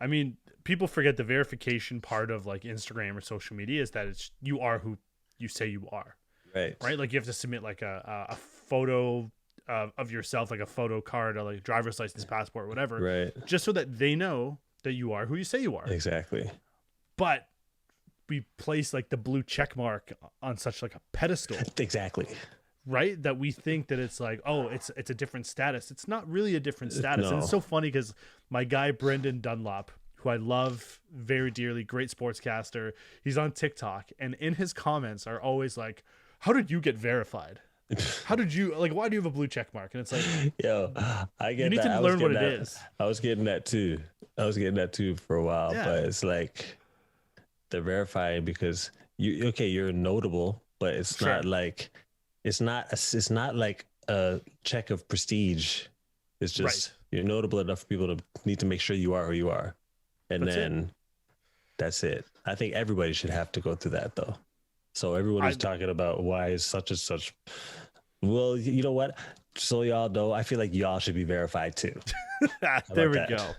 I mean, people forget the verification part of like Instagram or social media is that you are who you say you are. Right. Like you have to submit like a photo of yourself, like a photo card or like driver's license, passport, whatever. Right. Just so that they know that you are who you say you are. Exactly. But we place like the blue check mark on such like a pedestal. Exactly. Right? That we think that it's like, oh, it's a different status. It's not really a different status. No. And it's so funny because my guy Brendan Dunlop, who I love very dearly, great sportscaster. He's on TikTok, and in his comments are always like, "How did you get verified? How did you like? Why do you have a blue check mark?" And it's like, Yo, I you get need that. to learn what it is. I was getting that too. I was getting that too for a while, Yeah, but it's like they're verifying because you're notable, but it's sure, not like it's not like a check of prestige. It's right. just you're notable enough for people to need to make sure you are who you are, and That's it. then that's it. I think everybody should have to go through that though. So everyone I who's talking about why is such and such, well, you know what? So y'all know, I feel like y'all should be verified too. How there about we that?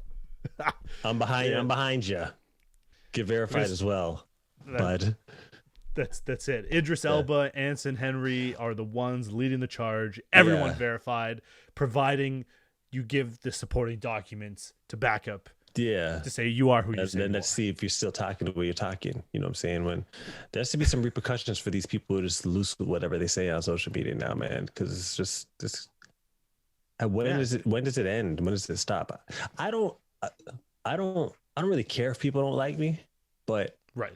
go. I'm behind. Yeah, I'm behind you. Get verified because as well, that, bud. that's it. Idris Yeah. Elba, Anson Henry are the ones leading the charge. Everyone Yeah. verified, providing you give the supporting documents to back up Yeah. to say you are who you And say then you let's are. see if you're still talking the way you're talking. You know what I'm saying? When there has to be some repercussions for these people who just loose with whatever they say on social media now, man. Because it's just this. Yeah, When does it end? When does it stop? I don't. I, I don't really care if people don't like me, but right.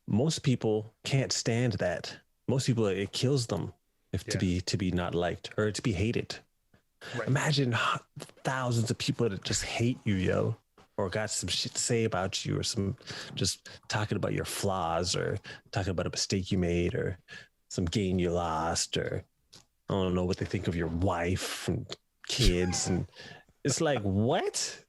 most people can't stand that. Most people, it kills them if Yeah, to be not liked or to be hated. right. Imagine thousands of people that just hate you, yo, or got some shit to say about you, or some just talking about your flaws, or talking about a mistake you made, or some game you lost, or I don't know what they think of your wife and kids, and it's like what?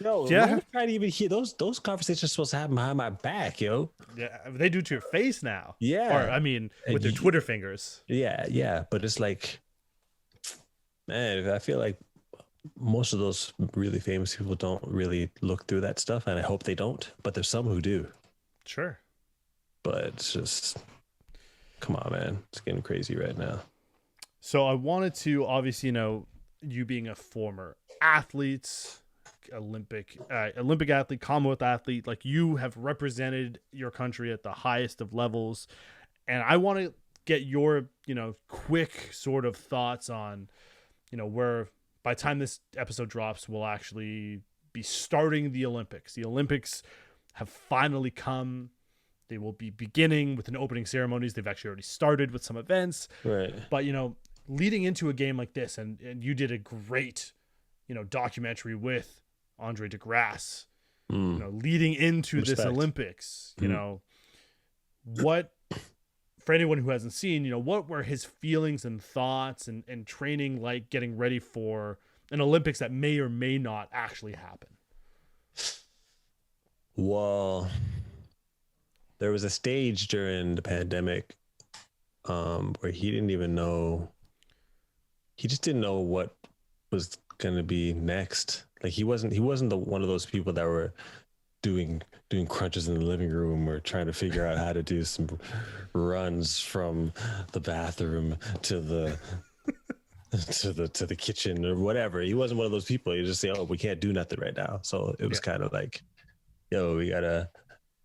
No, Yeah, who's trying to even hear those conversations are supposed to happen behind my back, yo. yeah. They do to your face now, or Yeah, I mean, with and their Twitter fingers. yeah, but it's like, man, I feel like most of those really famous people don't really look through that stuff, and I hope they don't. But there's some who do. Sure. But it's just, come on, man, it's getting crazy right now. So I wanted to obviously, you being a former athlete, Olympic athlete, Commonwealth athlete, like you have represented your country at the highest of levels, and I want to get your quick sort of thoughts on where by the time this episode drops we'll actually be starting the Olympics. The Olympics have finally come. They will be beginning with an opening ceremonies. They've actually already started with some events, Right. but leading into a game like this, and you did a great documentary with Andre DeGrasse, leading into Respect. this Olympics, what, for anyone who hasn't seen, what were his feelings and thoughts and training like getting ready for an Olympics that may or may not actually happen? Well, there was a stage during the pandemic where he didn't even know. He just didn't know what was going to be next. Like he wasn't one of those people that were doing crunches in the living room or trying to figure out how to do some runs from the bathroom to the to the kitchen or whatever. He wasn't one of those people. You just say, "Oh, we can't do nothing right now." So it was kind of like, "Yo, we gotta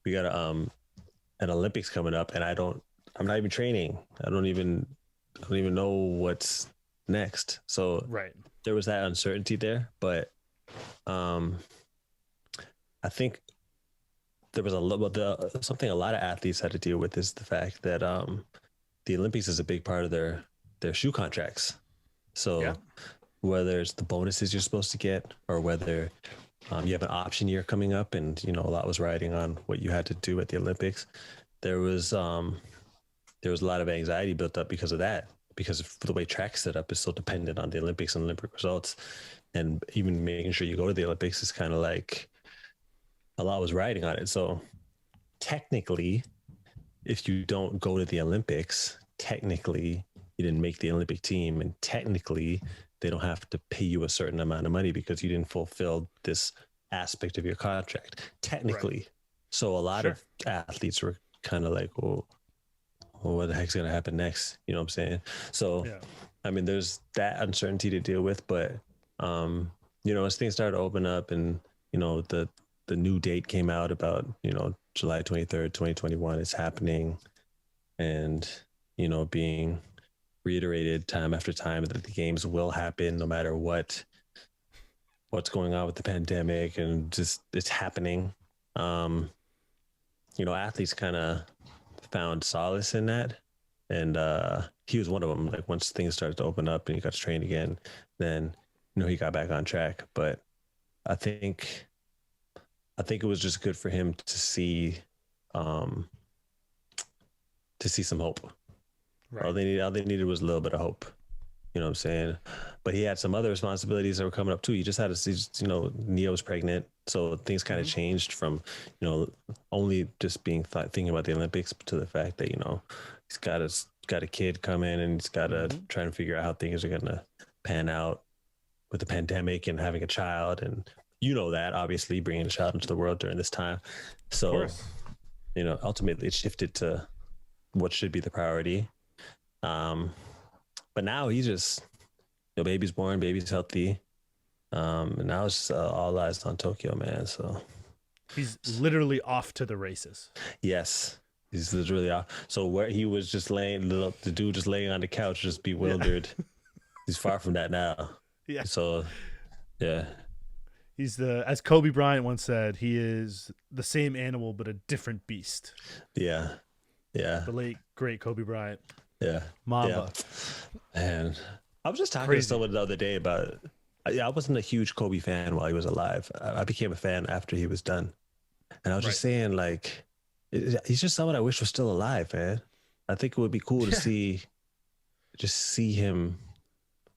an Olympics coming up, and I'm not even training. I don't even know what's next." So Right. there was that uncertainty there, but I think there was something a lot of athletes had to deal with is the fact that the Olympics is a big part of their shoe contracts. So whether it's the bonuses you're supposed to get or whether you have an option year coming up, and a lot was riding on what you had to do at the Olympics, there was a lot of anxiety built up because of that, because of the way track's set up is so dependent on the Olympics and Olympic results, and even making sure you go to the Olympics is kind of like a lot was riding on it. So technically, if you don't go to the Olympics, technically you didn't make the Olympic team, and technically they don't have to pay you a certain amount of money because you didn't fulfill this aspect of your contract technically. Right. So a lot of athletes were kind of like, well, what the heck's going to happen next? You know what I'm saying? So, I mean, there's that uncertainty to deal with, but, as things started to open up and, the new date came out about, July 23rd, 2021, it's happening. And, being reiterated time after time that the games will happen no matter what. what's going on with the pandemic and just it's happening. Um, athletes kind of found solace in that. And he was one of them. Like once things started to open up and he got to train again, then he got back on track. But I think it was just good for him um, to see some hope. Right. All they needed was a little bit of hope. You know what I'm saying? But he had some other responsibilities that were coming up too. He just had Neo's pregnant. So things kind of changed from, only just thinking about the Olympics to the fact that, he's got a kid coming and he's got to try and figure out how things are going to pan out with the pandemic and having a child. And that obviously bringing a child into the world during this time. So, Of course. Ultimately it shifted to what should be the priority. But now he's just, baby's born, baby's healthy. And now it's all eyes on Tokyo, man. So he's literally off to the races. Yes, he's literally off. So where he was just the dude just laying on the couch, just bewildered. Yeah. He's far from that now. Yeah. So, yeah. He's as Kobe Bryant once said, he is the same animal but a different beast. Yeah. Yeah. The late great Kobe Bryant. Yeah. Mamba. Yeah. And I was just talking to someone the other day about. I wasn't a huge Kobe fan while he was alive. I became a fan after he was done, and I was just saying, like, he's just someone I wish was still alive, man. I think it would be cool to see him,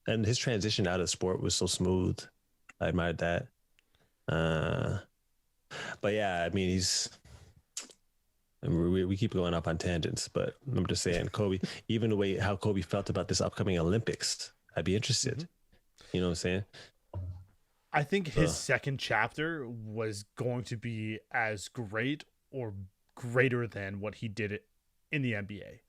and his transition out of sport was so smooth. I admired that. But yeah, I mean, we keep going up on tangents, but I'm just saying, Kobe, even the way how Kobe felt about this upcoming Olympics, I'd be interested. You know what I'm saying? I think his second chapter was going to be as great or greater than what he did in the NBA.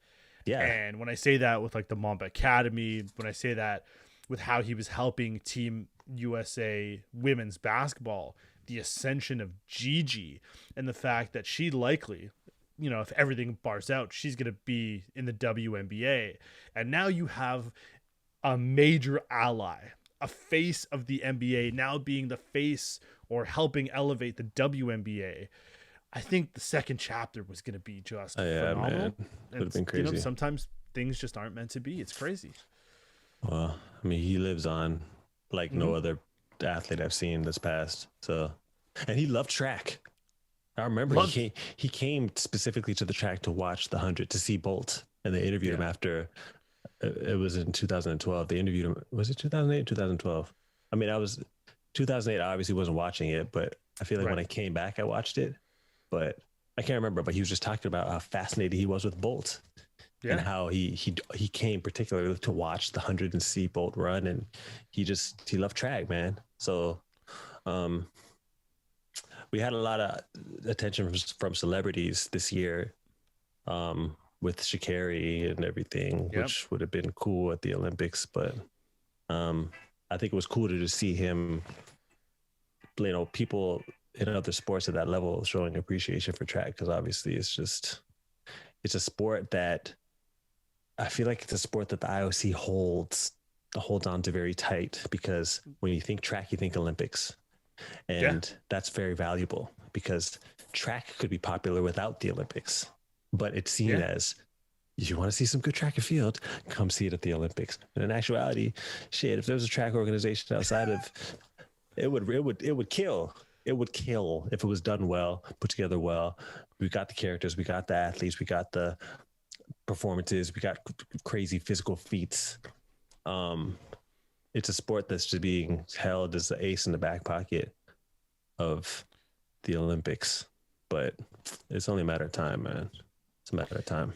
Yeah. And when I say that with like the Mamba Academy, when I say that with how he was helping Team USA women's basketball, the ascension of Gigi, and the fact that she likely, if everything bars out, she's going to be in the WNBA. And now you have a major ally, a face of the NBA, now being the face or helping elevate the WNBA. I think the second chapter was going to be just phenomenal. Man. Would have been crazy. Sometimes things just aren't meant to be. It's crazy. Well, I mean, he lives on like no other athlete I've seen this past. So, and he loved track. I remember he came specifically to the track to watch the 100 to see Bolt, and they interviewed him after. It was in 2012. They interviewed him. Was it 2008, 2012? I mean, 2008. I obviously wasn't watching it, but I feel like when I came back, I watched it. But I can't remember. But he was just talking about how fascinated he was with Bolt, and how he came particularly to watch the 100 and see Bolt run, and he loved track, man. So, we had a lot of attention from celebrities this year. With Sha'Carri and everything, which would have been cool at the Olympics. But I think it was cool to just see him, people in other sports at that level showing appreciation for track, because obviously it's a sport that I feel like it's a sport that the IOC holds on to very tight, because when you think track, you think Olympics. And that's very valuable, because track could be popular without the Olympics. But it's seen as, if you want to see some good track and field, come see it at the Olympics. And in actuality, shit, if there was a track organization outside of, it would kill. It would kill if it was done well, put together well. We got the characters, we got the athletes, we got the performances, we got crazy physical feats. It's a sport that's just being held as the ace in the back pocket of the Olympics. But it's only a matter of time, man. It's a matter of time.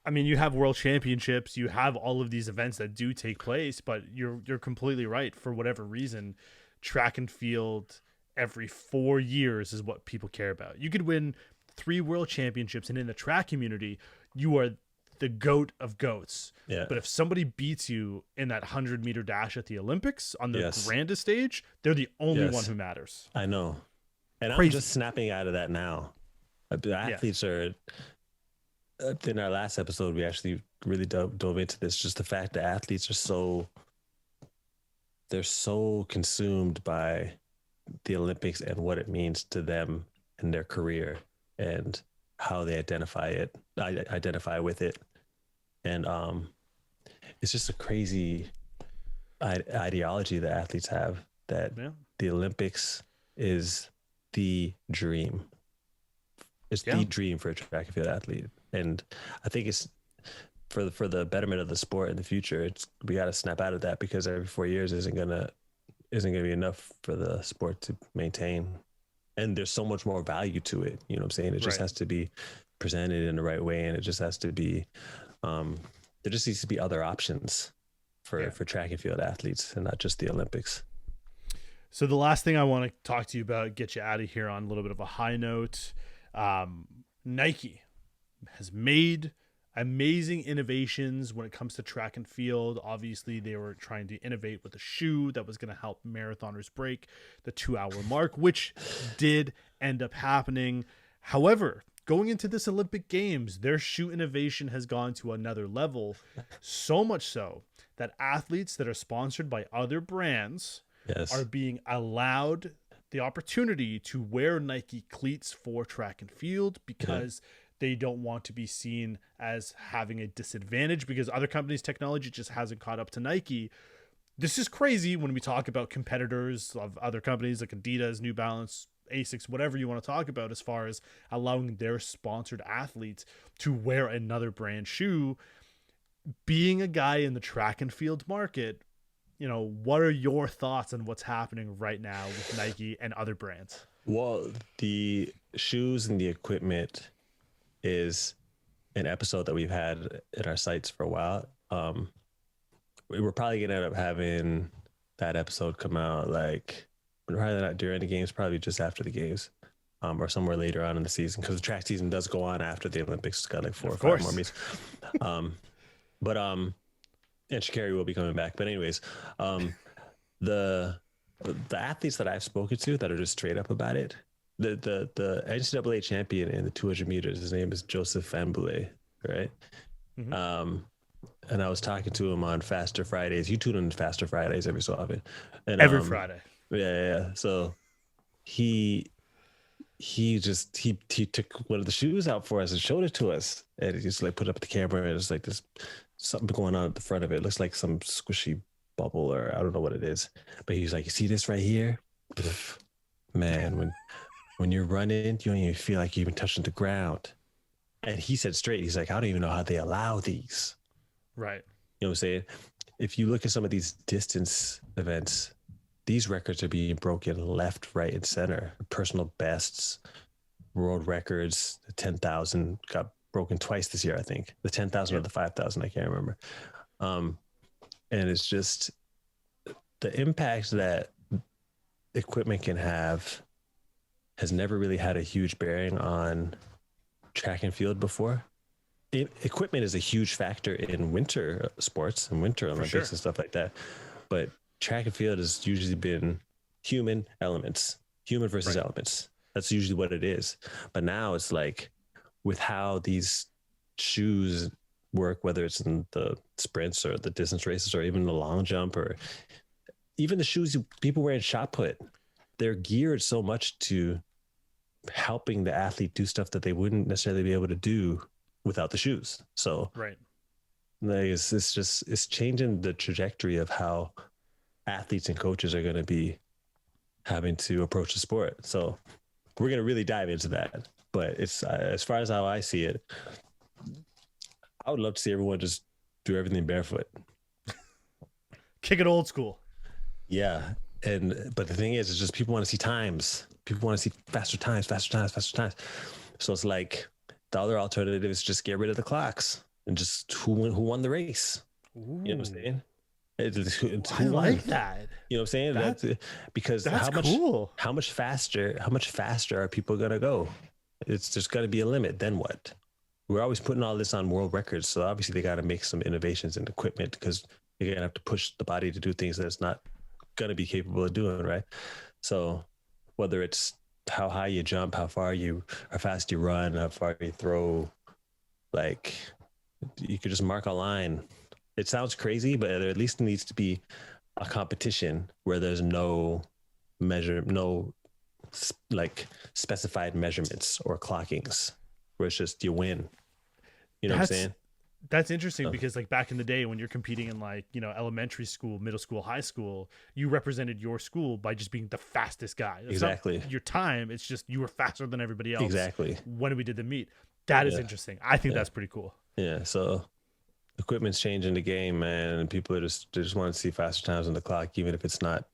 I mean, you have world championships, you have all of these events that do take place, but you're completely right. For whatever reason, track and field every 4 years is what people care about. You could win 3 world championships, and in the track community, you are the GOAT of GOATs. Yeah. But if somebody beats you in that 100-meter dash at the Olympics on the grandest stage, they're the only one who matters. I know. And crazy. I'm just snapping out of that now. The athletes are... in our last episode, we actually really dove into this. Just the fact that athletes are they're so consumed by the Olympics and what it means to them in their career and how they identify with it. And it's just a crazy ideology that athletes have, that Yeah. the Olympics is the dream. It's Yeah. the dream for a track and field athlete. And I think it's for the betterment of the sport in the future. We got to snap out of that, because every 4 years isn't gonna be enough for the sport to maintain. And there's so much more value to it. You know what I'm saying? It just Right. has to be presented in the right way, and it just has to be. There just needs to be other options for track and field athletes, and not just the Olympics. So the last thing I want to talk to you about, get you out of here on a little bit of a high note. Nike has made amazing innovations when it comes to track and field. Obviously, they were trying to innovate with a shoe that was going to help marathoners break the 2-hour mark, which did end up happening. However, going into this Olympic Games, their shoe innovation has gone to another level, so much so that athletes that are sponsored by other brands are being allowed the opportunity to wear Nike cleats for track and field, because they don't want to be seen as having a disadvantage, because other companies' technology just hasn't caught up to Nike. This is crazy when we talk about competitors of other companies like Adidas, New Balance, Asics, whatever you want to talk about, as far as allowing their sponsored athletes to wear another brand shoe. Being a guy in the track and field market, what are your thoughts on what's happening right now with Nike and other brands? Well, the shoes and the equipment is an episode that we've had in our sites for a while. We're probably gonna end up having that episode come out like probably not during the games, probably just after the games, or somewhere later on in the season, because the track season does go on after the Olympics. It's got like 4 or 5 more meets. And Sha'Carri will be coming back. But anyways, the athletes that I've spoken to that are just straight up about it, the NCAA champion in the 200 meters, his name is Joseph Famboule, right? Mm-hmm. And I was talking to him on Faster Fridays. You tune in Faster Fridays every so often. And every Friday. Yeah. So he took one of the shoes out for us and showed it to us, and he just like put it up at the camera, and it's like this something going on at the front of it. It looks like some squishy bubble, or I don't know what it is, but he's like, you see this right here? Man, when you're running, you don't even feel like you're even touching the ground. And he said straight, he's like, I don't even know how they allow these. Right. You know what I'm saying? If you look at some of these distance events, these records are being broken left, right, and center. Personal bests, world records. The 10,000 got broken twice this year, I think. The 10,000 or the 5,000, I can't remember. And it's just the impact that equipment can have has never really had a huge bearing on track and field before. Equipment is a huge factor in winter sports and winter Olympics and stuff like that. But track and field has usually been human versus elements. That's usually what it is. But now it's like, with how these shoes work, whether it's in the sprints or the distance races or even the long jump, or even the shoes people wear in shot put, they're geared so much to helping the athlete do stuff that they wouldn't necessarily be able to do without the shoes. So right, like it's changing the trajectory of how athletes and coaches are going to be having to approach the sport. So we're going to really dive into that. But it's as far as how I see it, I would love to see everyone just do everything barefoot. Kick it old school. Yeah. But the thing is, it's just people want to see times. People want to see faster times. So it's like the other alternative is just get rid of the clocks and just who won the race. Ooh. You know what I'm saying? It's I like that. You know what I'm saying? Because that's cool. How much faster are people gonna go? It's just got to be a limit. Then what? We're always putting all this on world records, so obviously they got to make some innovations in equipment, because you're gonna have to push the body to do things that it's not gonna be capable of doing, right? So whether it's how high you jump, how fast you run, how far you throw, like you could just mark a line. It sounds crazy, but there at least needs to be a competition where there's no like specified measurements or clockings, where it's just you win. You know what I'm That's saying? that's interesting because like back in the day when you're competing in like, elementary school, middle school, high school, you represented your school by just being the fastest guy. It's Exactly. not your time, it's just you were faster than everybody else Exactly. when we did the meet. That is Yeah. interesting. I think Yeah. that's pretty cool. Yeah. So equipment's changing the game, man, and people they just want to see faster times on the clock, even if it's not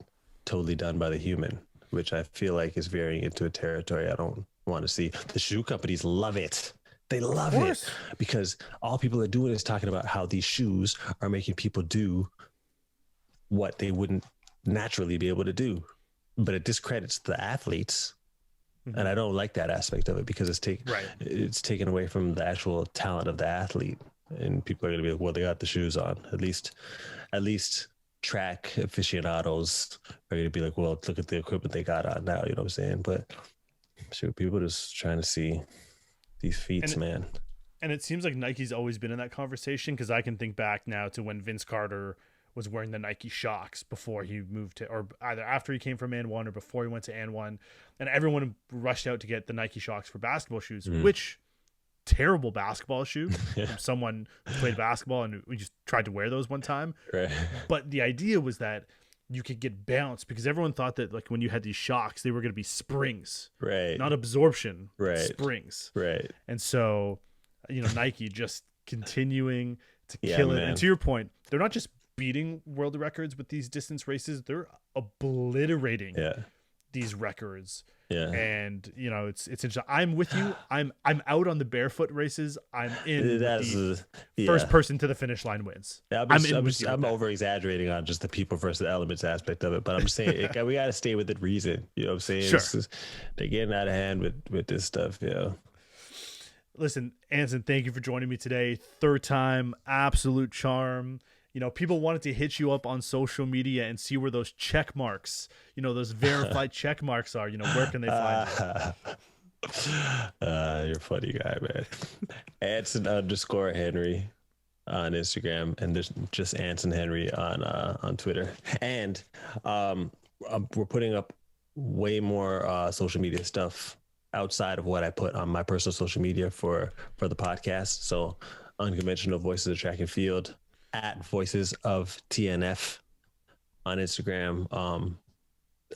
totally done by the human, which I feel like is veering into a territory I don't want to see. The shoe companies love it. They love it because all people are doing is talking about how these shoes are making people do what they wouldn't naturally be able to do. But it discredits the athletes. Mm-hmm. And I don't like that aspect of it because it's taken away from the actual talent of the athlete. And people are going to be like, well, they got the shoes on. At least track aficionados are going to be like, well, look at the equipment they got on now. You know what I'm saying? But shoot, people are just trying to see these feats, man. And it seems like Nike's always been in that conversation because I can think back now to when Vince Carter was wearing the Nike Shox before he moved to, or either after he came from AND1 or before he went to AND1, and everyone rushed out to get the Nike Shox for basketball shoes, which terrible basketball shoe from someone who played basketball and we just tried to wear those one time. Right. But the idea was that you could get bounced because everyone thought that like when you had these Shox, they were going to be springs, right? Not absorption, right? Springs, right? And so, Nike just continuing to kill it. Man. And to your point, they're not just beating world records with these distance races; they're obliterating these records. Yeah. And it's interesting. I'm with you. I'm out on the barefoot races. I'm in the first person to the finish line wins. Yeah, I'm over exaggerating on just the people versus elements aspect of it, but I'm just saying we got to stay within reason. You know what I'm saying? Sure. They're getting out of hand with this stuff. Yeah. Listen, Anson, thank you for joining me today. Third time, absolute charm. People wanted to hit you up on social media and see where those check marks, those verified check marks are. Where can they find you? You're a funny guy, man. Anson_Henry on Instagram, and there's just Anson Henry on Twitter. And we're putting up way more social media stuff outside of what I put on my personal social media for the podcast. So Unconventional Voices of Track and Field, at Voices of TNF on Instagram.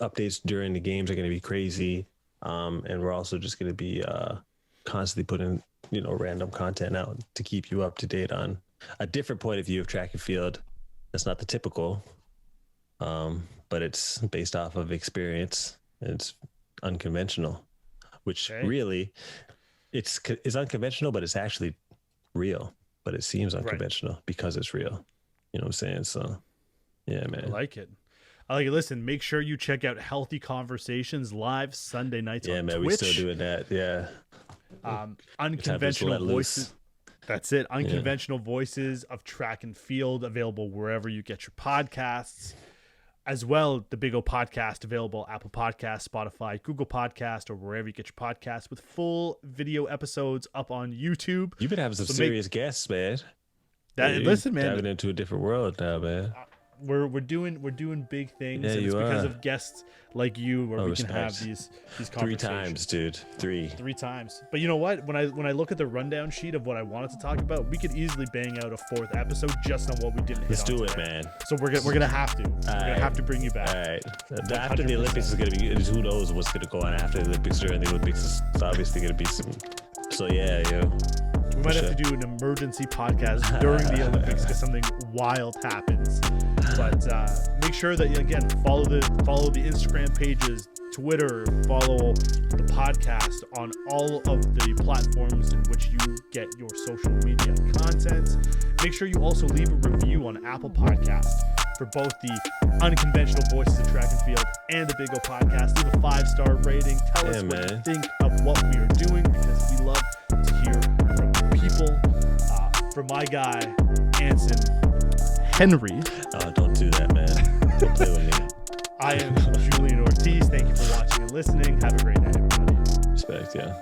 Updates during the games are going to be crazy. And we're also just going to be constantly putting, random content out to keep you up to date on a different point of view of track and field. That's not the typical, but it's based off of experience. And it's unconventional, which really it's unconventional, but it's actually real. But it seems unconventional because it's real. You know what I'm saying? So, yeah, man. I like it. Listen, make sure you check out Healthy Conversations live Sunday nights on Twitch. Yeah, man, we're still doing that. Yeah. Unconventional Voices. That's it. Unconventional Voices of Track and Field, available wherever you get your podcasts. As well, the Big O Podcast, available Apple Podcasts, Spotify, Google Podcast, or wherever you get your podcasts, with full video episodes up on YouTube. You've been having some serious guests, man. Listen, man, diving into a different world now, man. We're doing big things, and it's because of guests like you where we can have these conversations. 3 times, dude. Three times. But you know what? When I look at the rundown sheet of what I wanted to talk about, we could easily bang out a 4th episode just on what we didn't hit. Let's do today. it, man. So we're gonna have to. We're gonna have to bring you back. All right. After the Olympics is gonna be. Who knows what's gonna go on after the Olympics? During the Olympics, it's obviously gonna be some. So yeah. We might have to do an emergency podcast during the Olympics because something wild happens. But make sure that, again, follow the Instagram pages, Twitter, follow the podcast on all of the platforms in which you get your social media content. Make sure you also leave a review on Apple Podcasts for both the Unconventional Voices of Track and Field and the Big O Podcast. Leave a 5-star rating. Tell us what you think of what we are doing, because we love to hear from people. For my guy, Anson Henry. Oh, don't do that, man. Don't play with me. I am Julian Ortiz. Thank you for watching and listening. Have a great night, everybody. Respect, yeah.